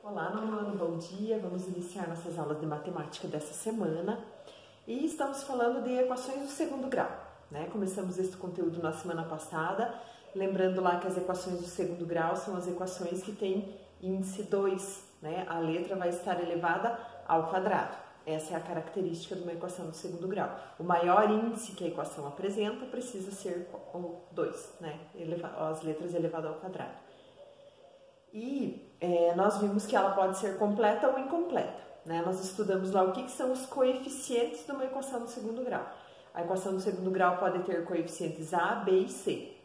Olá, Normando, bom dia. Vamos iniciar nossas aulas de matemática dessa semana e estamos falando de equações do segundo grau, né? Começamos esse conteúdo na semana passada, lembrando lá que as equações do segundo grau são as equações que têm índice 2, né? A letra vai estar elevada ao quadrado. Essa é a característica de uma equação do segundo grau. O maior índice que a equação apresenta precisa ser o 2, né? As letras elevadas ao quadrado. E nós vimos que ela pode ser completa ou incompleta, né? Nós estudamos lá o que são os coeficientes de uma equação do segundo grau. A equação do segundo grau pode ter coeficientes A, B e C.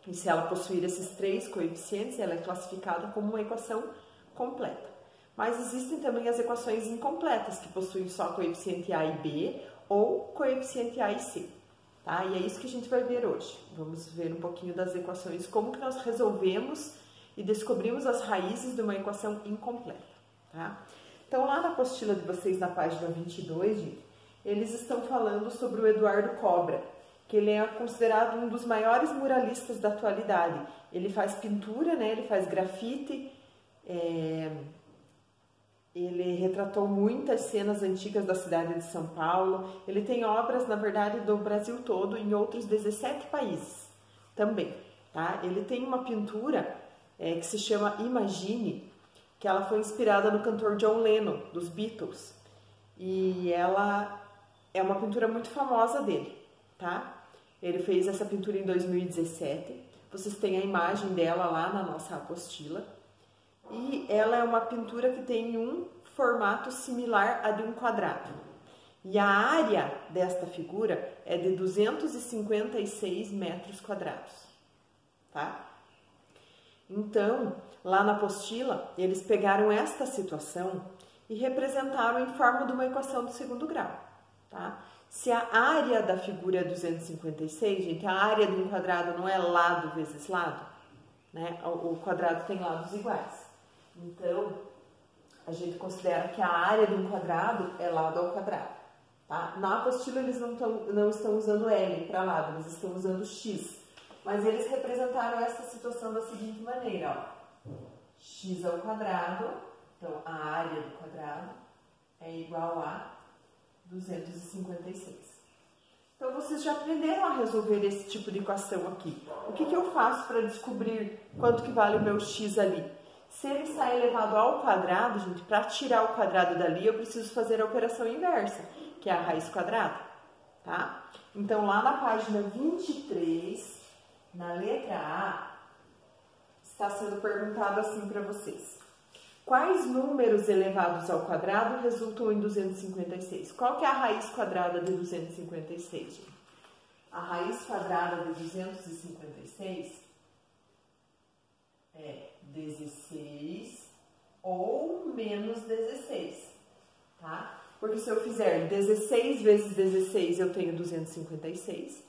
E se ela possuir esses três coeficientes, ela é classificada como uma equação completa. Mas existem também as equações incompletas, que possuem só coeficiente A e B ou coeficiente A e C. Tá? E é isso que a gente vai ver hoje. Vamos ver um pouquinho das equações, como que nós resolvemos e descobrimos as raízes de uma equação incompleta, tá? Então, lá na apostila de vocês, na página 22, gente, eles estão falando sobre o Eduardo Cobra, que ele é considerado um dos maiores muralistas da atualidade. Ele faz pintura, né? Ele faz grafite, ele retratou muitas cenas antigas da cidade de São Paulo. Ele tem obras, na verdade, do Brasil todo, em outros 17 países também, tá? Ele tem uma pintura que se chama Imagine, que ela foi inspirada no cantor John Lennon, dos Beatles. E ela é uma pintura muito famosa dele, tá? Ele fez essa pintura em 2017. Vocês têm a imagem dela lá na nossa apostila. E ela é uma pintura que tem um formato similar a de um quadrado. E a área desta figura é de 256 metros quadrados, tá? Então, lá na apostila, eles pegaram esta situação e representaram em forma de uma equação do segundo grau, tá? Se a área da figura é 256, gente, a área de um quadrado não é lado vezes lado, né? O quadrado tem lados iguais. Então, a gente considera que a área de um quadrado é lado ao quadrado, tá? Na apostila, eles não estão usando L para lado, eles estão usando X. Mas eles representaram essa situação da seguinte maneira, ó. X ao quadrado, então a área do quadrado é igual a 256. Então vocês já aprenderam a resolver esse tipo de equação aqui. O que eu faço para descobrir quanto que vale o meu x ali? Se ele está elevado ao quadrado, gente, para tirar o quadrado dali, eu preciso fazer a operação inversa, que é a raiz quadrada, tá? Então lá na página 23... na letra A, está sendo perguntado assim para vocês. Quais números elevados ao quadrado resultam em 256? Qual que é a raiz quadrada de 256? Gente? A raiz quadrada de 256 é 16 ou menos 16, tá? Porque se eu fizer 16 vezes 16, eu tenho 256.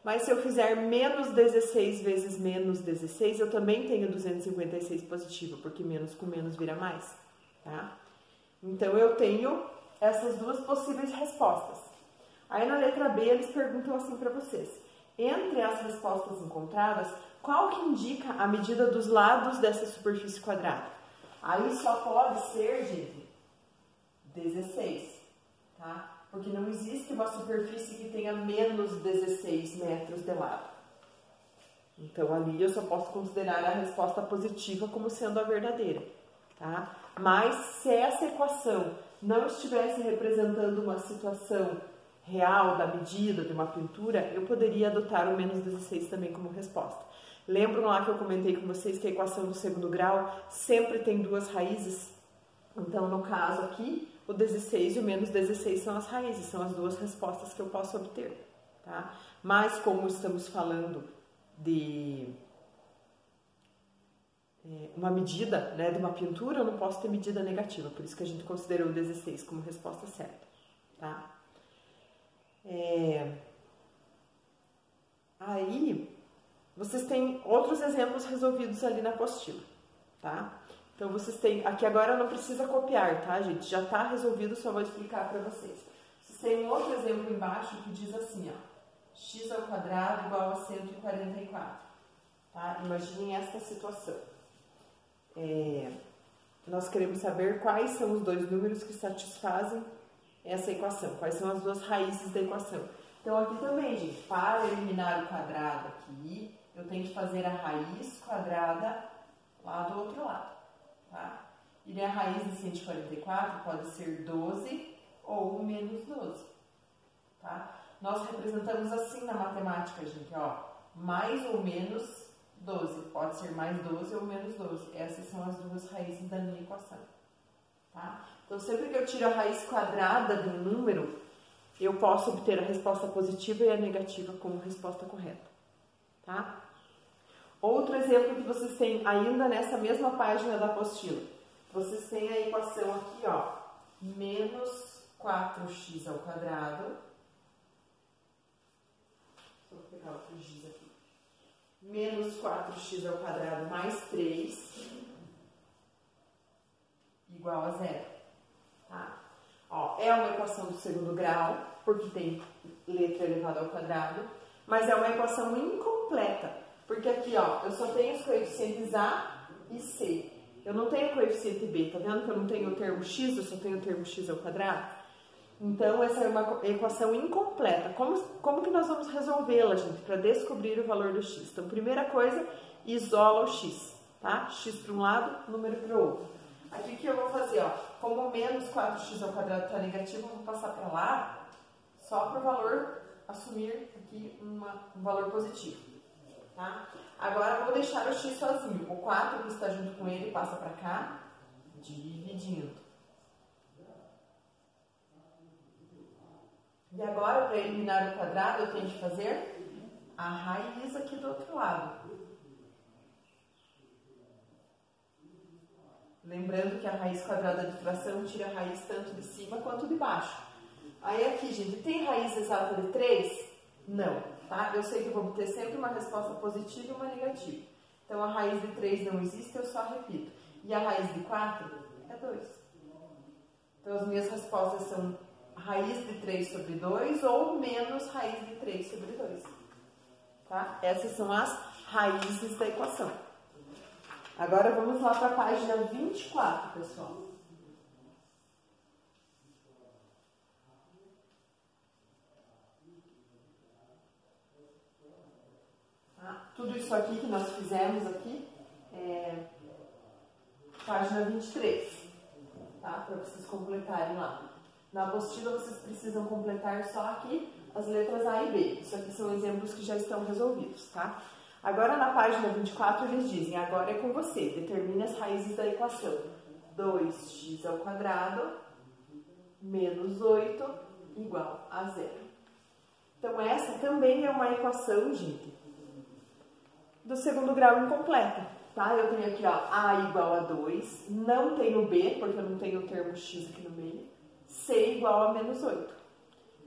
Mas se eu fizer menos 16 vezes menos 16, eu também tenho 256 positivo, porque menos com menos vira mais, tá? Então, eu tenho essas duas possíveis respostas. Aí, na letra B, eles perguntam assim para vocês. Entre as respostas encontradas, qual que indica a medida dos lados dessa superfície quadrada? Aí, só pode ser, gente, 16, tá? Porque não existe uma superfície que tenha menos 16 metros de lado. Então, ali eu só posso considerar a resposta positiva como sendo a verdadeira, tá? Mas, se essa equação não estivesse representando uma situação real da medida de uma pintura, eu poderia adotar o menos 16 também como resposta. Lembram lá que eu comentei com vocês que a equação do segundo grau sempre tem duas raízes? Então, no caso aqui, o 16 e o menos 16 são as raízes, são as duas respostas que eu posso obter, tá? Mas como estamos falando de uma medida, né, de uma pintura, eu não posso ter medida negativa, por isso que a gente considerou o 16 como resposta certa, tá? Aí, vocês têm outros exemplos resolvidos ali na apostila, tá? Então, vocês têm... Aqui agora não precisa copiar, tá, gente? Já está resolvido, só vou explicar para vocês. Vocês têm um outro exemplo embaixo que diz assim, ó. X ao quadrado igual a 144. Tá? Imaginem esta situação. nós queremos saber quais são os dois números que satisfazem essa equação, quais são as duas raízes da equação. Então, aqui também, gente, para eliminar o quadrado aqui, eu tenho que fazer a raiz quadrada lá do outro lado, tá? E a raiz de 144 pode ser 12 ou menos 12, tá? Nós representamos assim na matemática, gente, ó, mais ou menos 12, pode ser mais 12 ou menos 12. Essas são as duas raízes da minha equação, tá? Então, sempre que eu tiro a raiz quadrada de um número, eu posso obter a resposta positiva e a negativa como resposta correta, tá? Outro exemplo que vocês têm ainda nessa mesma página da apostila, vocês têm a equação aqui, ó, menos 4x ao quadrado, vou pegar outro x aqui, menos 4x ao quadrado mais 3 igual a zero, tá? Ó, é uma equação do segundo grau, porque tem letra elevada ao quadrado, mas é uma equação incompleta, porque aqui, ó, eu só tenho os coeficientes A e C. Eu não tenho coeficiente B, tá vendo que eu não tenho o termo x, eu só tenho o termo x ao quadrado? Então, essa é uma equação incompleta. Como que nós vamos resolvê-la, gente, para descobrir o valor do x? Então, primeira coisa, isola o x, tá? X para um lado, número para o outro. Aqui o que eu vou fazer, ó, como menos 4x ao quadrado está negativo, eu vou passar para lá, só para o valor, assumir aqui um valor positivo, tá? Agora, eu vou deixar o x sozinho. O 4 que está junto com ele passa para cá, dividindo. E agora, para eliminar o quadrado, eu tenho que fazer a raiz aqui do outro lado. Lembrando que a raiz quadrada de fração tira a raiz tanto de cima quanto de baixo. Aí aqui, gente, tem raiz exata de 3? Não, tá? Eu sei que eu vou obter sempre uma resposta positiva e uma negativa. Então, a raiz de 3 não existe, eu só repito. E a raiz de 4 é 2. Então, as minhas respostas são raiz de 3 sobre 2 ou menos raiz de 3 sobre 2. Tá? Essas são as raízes da equação. Agora, vamos lá para a página 24, pessoal. Tudo isso aqui que nós fizemos aqui é página 23, tá? Para vocês completarem lá. Na apostila vocês precisam completar só aqui as letras A e B. Isso aqui são exemplos que já estão resolvidos, tá? Agora na página 24 eles dizem, agora é com você, determine as raízes da equação. 2x ao quadrado menos 8 igual a zero. Então essa também é uma equação, gente, do segundo grau incompleta, tá? Eu tenho aqui, ó, A igual a 2, não tenho B, porque eu não tenho o termo x aqui no meio, C igual a menos 8.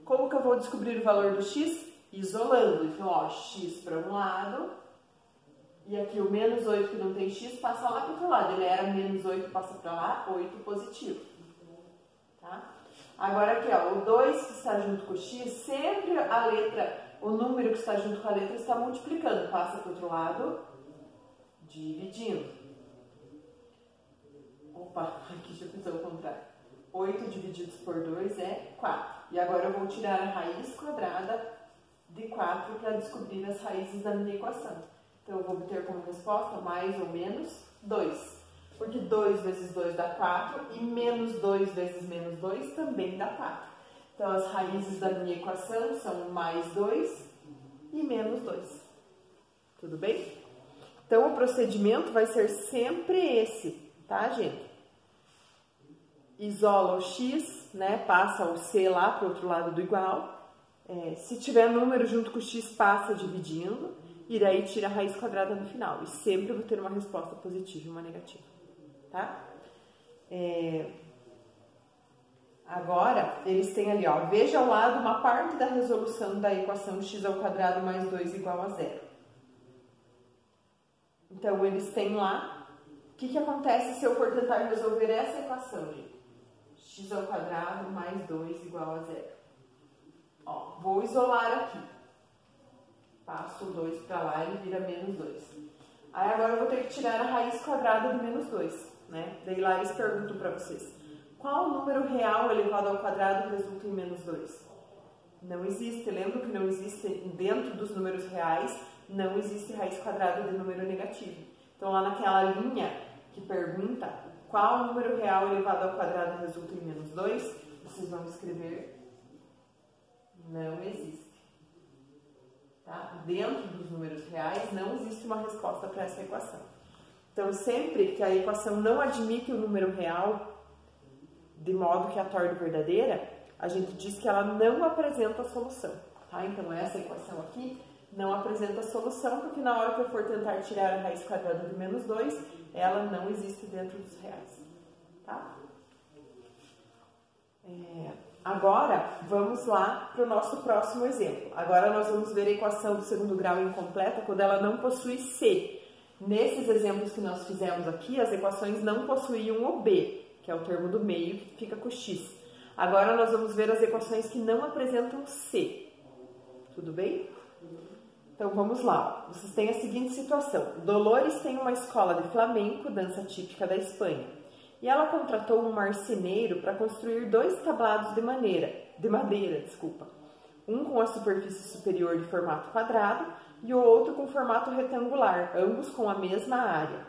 Como que eu vou descobrir o valor do x? Isolando. Então, ó, x para um lado, e aqui o menos 8 que não tem x passa lá para o outro lado. Ele era menos 8, passa para lá, 8 positivo. Tá? Agora aqui, ó, o 2 que está junto com o x, sempre a letra... O número que está junto com a letra está multiplicando. Passa para o outro lado, dividindo. Opa, aqui já fiz ao contrário. 8 divididos por 2 é 4. E agora eu vou tirar a raiz quadrada de 4 para descobrir as raízes da minha equação. Então, eu vou obter como resposta mais ou menos 2. Porque 2 vezes 2 dá 4 e menos 2 vezes menos 2 também dá 4. Então, as raízes da minha equação são mais 2 e menos 2. Tudo bem? Então, o procedimento vai ser sempre esse, tá, gente? Isola o x, né? Passa o c lá para o outro lado do igual. Se tiver número junto com o x, passa dividindo. E daí tira a raiz quadrada no final. E sempre vou ter uma resposta positiva e uma negativa, tá? Agora, eles têm ali, ó, veja ao lado uma parte da resolução da equação x ao quadrado mais 2 igual a zero. Então, eles têm lá, o que acontece se eu for tentar resolver essa equação, gente? X ao quadrado mais 2 igual a zero. Ó, vou isolar aqui. Passo o 2 para lá e ele vira menos 2. Aí agora eu vou ter que tirar a raiz quadrada de menos 2. né? Daí lá eles perguntam para vocês, qual número real elevado ao quadrado resulta em menos 2? Não existe, lembra que não existe dentro dos números reais, não existe raiz quadrada de número negativo. Então lá naquela linha que pergunta qual número real elevado ao quadrado resulta em menos 2, vocês vão escrever não existe. Tá? Dentro dos números reais não existe uma resposta para essa equação. Então sempre que a equação não admite o número real, de modo que a torne verdadeira, a gente diz que ela não apresenta solução. Tá? Então essa equação aqui não apresenta solução, porque na hora que eu for tentar tirar a raiz quadrada de menos 2, ela não existe dentro dos reais. Tá? Agora, vamos lá para o nosso próximo exemplo. Agora nós vamos ver a equação do segundo grau incompleta quando ela não possui C. Nesses exemplos que nós fizemos aqui, as equações não possuíam o B, que é o termo do meio que fica com X. Agora nós vamos ver as equações que não apresentam C. Tudo bem? Então vamos lá. Vocês têm a seguinte situação. Dolores tem uma escola de flamenco, dança típica da Espanha. E ela contratou um marceneiro para construir 2 tablados de madeira, um com a superfície superior de formato quadrado e o outro com formato retangular, ambos com a mesma área.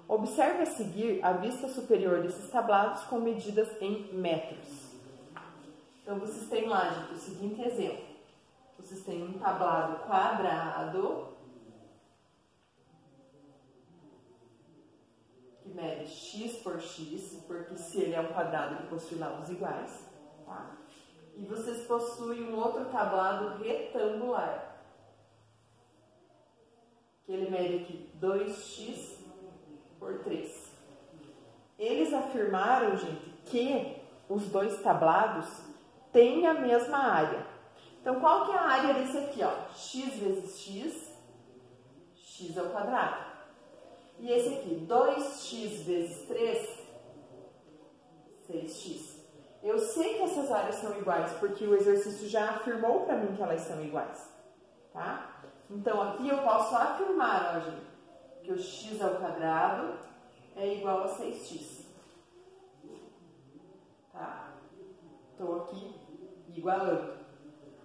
Observe a seguir a vista superior desses tablados com medidas em metros. Então vocês têm lá, gente, o seguinte exemplo. Vocês têm um tablado quadrado que mede x por x, porque se ele é um quadrado, ele possui lados iguais. Tá? E vocês possuem um outro tablado retangular, que ele mede aqui 2x por 3. Eles afirmaram, gente, que os 2 tablados têm a mesma área. Então, qual que é a área desse aqui? Ó? X vezes x, x ao quadrado. E esse aqui, 2x vezes 3, 6x. Eu sei que essas áreas são iguais, porque o exercício já afirmou para mim que elas são iguais. Tá? Então, aqui eu posso afirmar, ó, gente, que o x ao quadrado é igual a 6x. Tá? Estou aqui igualando.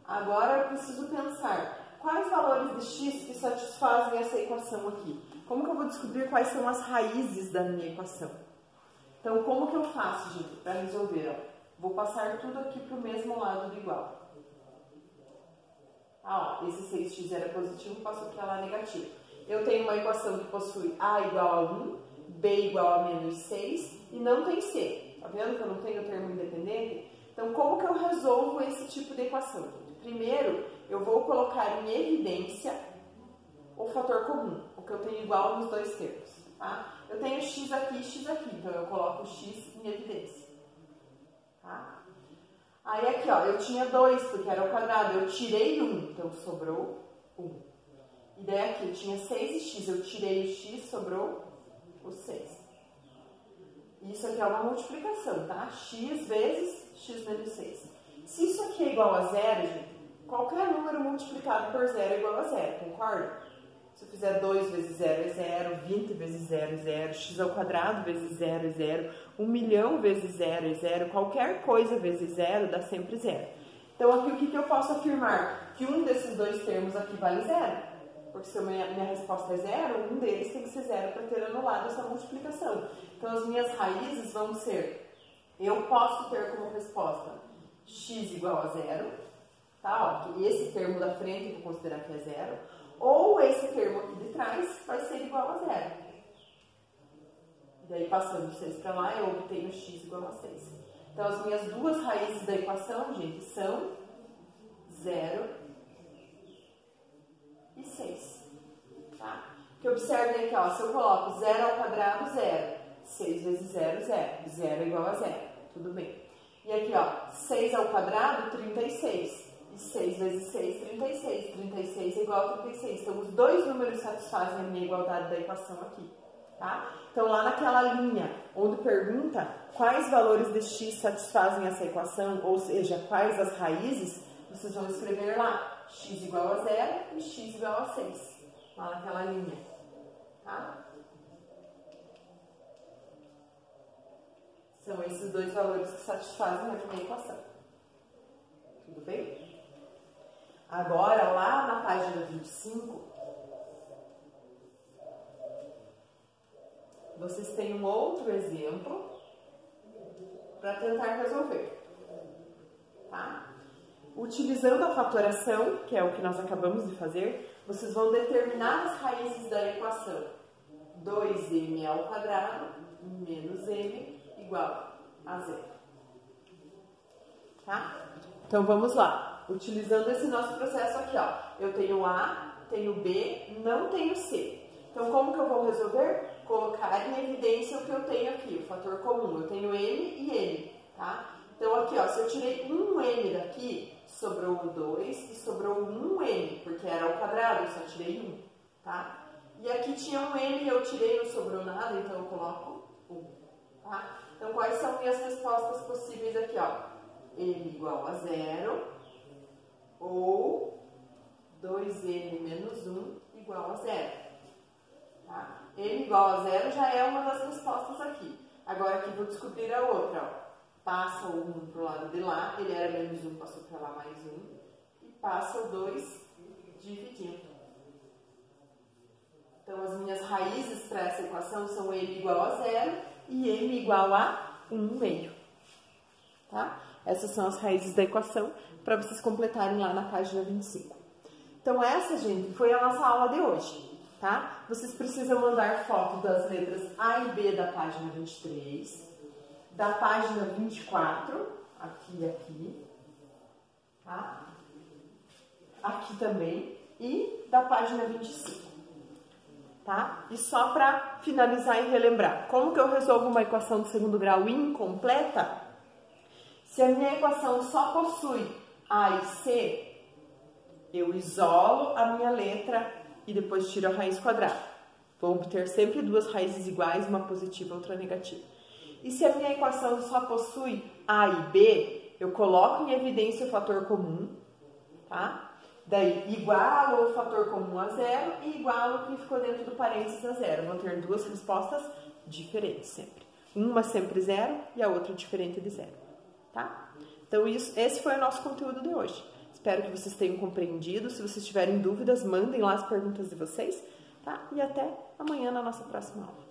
Agora eu preciso pensar quais valores de x que satisfazem essa equação aqui. Como que eu vou descobrir quais são as raízes da minha equação? Então, como que eu faço, gente, para resolver? Ó, vou passar tudo aqui para o mesmo lado do igual. Ó, esse 6x era positivo, passou para lá negativo. Eu tenho uma equação que possui a igual a 1, b igual a menos 6 e não tem c. Tá vendo que eu não tenho termo independente? Então, como que eu resolvo esse tipo de equação? Primeiro, eu vou colocar em evidência o fator comum, o que eu tenho igual nos 2 termos. Tá? Eu tenho x aqui e x aqui, então eu coloco x em evidência. Tá? Aí aqui, ó, eu tinha 2, porque era o quadrado, eu tirei 1, então sobrou 1. E daí aqui eu tinha 6x, eu tirei o x, sobrou o 6. Isso aqui é uma multiplicação, tá? X vezes x menos 6. Se isso aqui é igual a zero, gente, qualquer número multiplicado por zero é igual a zero, concorda? Se eu fizer 2 vezes 0 é 0, 20 vezes 0 é 0, x ao quadrado vezes 0 é 0, 1 milhão vezes 0 é 0, qualquer coisa vezes 0 dá sempre 0. Então aqui o que eu posso afirmar? Que um desses 2 termos aqui vale 0. Porque se a minha resposta é 0, um deles tem que ser 0 para ter anulado essa multiplicação. Então as minhas raízes vão ser, eu posso ter como resposta x igual a 0, tá? Ó, esse termo da frente eu vou considerar que é 0, ou esse termo aqui de trás vai ser igual a 0. E daí passando 6 para lá eu obtenho x igual a 6. Então as minhas duas raízes da equação, gente, são 0 e 6. Tá? Que observem aqui, ó, se eu coloco 0 ao quadrado, 0. 6 vezes 0, 0. 0 é igual a 0. Tudo bem. E aqui, ó, 6 ao quadrado, 36. E 6 vezes 6, 36. 36 é igual a 36. Então, os dois números satisfazem a minha igualdade da equação aqui. Tá? Então, lá naquela linha onde pergunta quais valores de x satisfazem essa equação, ou seja, quais as raízes, vocês vão escrever lá x igual a 0 e x igual a 6. Lá naquela linha. Tá? São esses dois valores que satisfazem a minha equação. Tudo bem? Agora, lá na página 25, vocês têm um outro exemplo para tentar resolver. Tá? Utilizando a fatoração, que é o que nós acabamos de fazer, vocês vão determinar as raízes da equação 2m ao quadrado menos m igual a zero. Tá? Então vamos lá. Utilizando esse nosso processo aqui, ó. Eu tenho A, tenho B, não tenho C. Então como que eu vou resolver? Colocar em evidência o que eu tenho aqui, o fator comum. Eu tenho M e N, tá? Então aqui, ó, se eu tirei um M daqui, sobrou o 2 e sobrou um M, porque era ao quadrado, eu só tirei 1, tá? E aqui tinha um M e eu tirei, não sobrou nada, então eu coloco 1, tá? Então quais são minhas respostas possíveis aqui, ó? M igual a 0 ou 2M menos 1 igual a 0, tá? M igual a 0 já é uma das respostas aqui. Agora aqui vou descobrir a outra, ó. Passa o 1 para o lado de lá, ele era menos 1, passou para lá mais 1. E passa o 2 dividindo. Então, as minhas raízes para essa equação são M igual a 0 e M igual a 1/2. Tá? Essas são as raízes da equação para vocês completarem lá na página 25. Então, essa, gente, foi a nossa aula de hoje. Tá? Vocês precisam mandar foto das letras A e B da página 23. Da página 24, aqui e aqui, tá? Aqui também, e da página 25, tá? E só para finalizar e relembrar, como que eu resolvo uma equação de segundo grau incompleta? Se a minha equação só possui A e C, eu isolo a minha letra e depois tiro a raiz quadrada. Vou obter sempre duas raízes iguais, uma positiva e outra negativa. E se a minha equação só possui A e B, eu coloco em evidência o fator comum, tá? Daí, igualo o fator comum a 0 e igualo o que ficou dentro do parênteses a 0. Vou ter duas respostas diferentes sempre. Uma sempre 0 e a outra diferente de 0, tá? Então, esse foi o nosso conteúdo de hoje. Espero que vocês tenham compreendido. Se vocês tiverem dúvidas, mandem lá as perguntas de vocês, tá? E até amanhã na nossa próxima aula.